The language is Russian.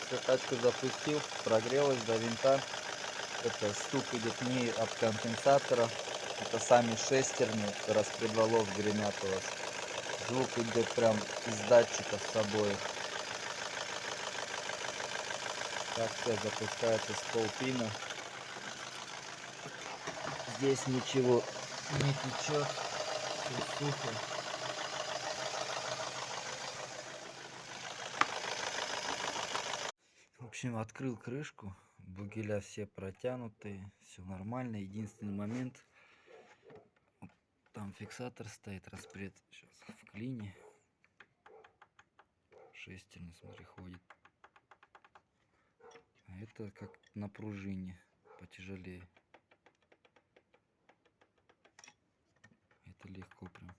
Все, тачку запустил, прогрелась до винта. Это стук идет не от конденсатора, это сами шестерни распредвалов гремят у вас. Звук идет прям из датчиков с обоих. Так, все, запускается с полпина. Здесь ничего не течет, все сухо. В общем, открыл крышку, бугеля все протянутые, все нормально. Единственный момент, там фиксатор стоит, распред сейчас в клине. Шестерня, смотри, ходит. А это как на пружине, потяжелее. Это легко прям.